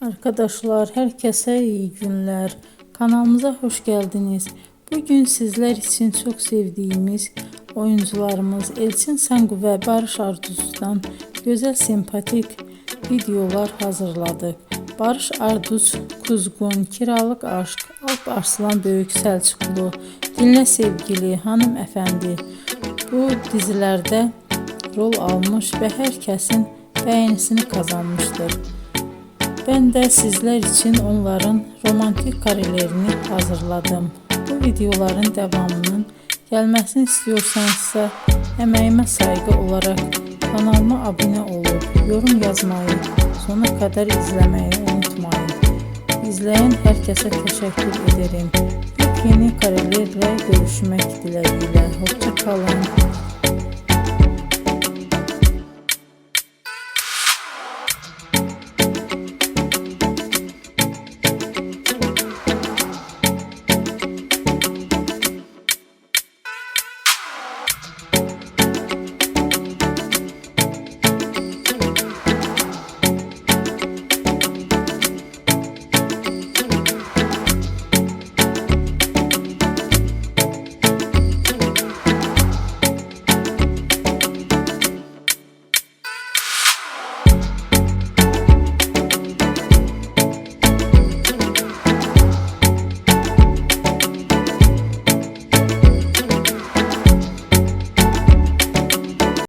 Arkadaşlar, herkese iyi günler. Kanalımıza hoş geldiniz. Bugün sizler için çok sevdiğimiz oyuncularımız Elçin Sangu ve Barış Arduç'dan güzel sempatik videolar hazırladık. Barış Arduç, Kuzgun, Kiralık Aşk, Alp Arslan Böyük Selçuklu, Dinle Sevgili, Hanımefendi bu dizilerde rol almış ve herkesin beğenisini kazanmıştır. Ben de sizler için onların romantik karelerini hazırladım. Bu videoların devamının gelmesini istiyorsanızsa emeğime saygı olarak kanalıma abone olup yorum yazmayı, sona kadar izlemeyi unutmayın. İzleyen herkese teşekkür ederim. Yeni karelerle görüşmek dileğiyle. Hoşça kalın.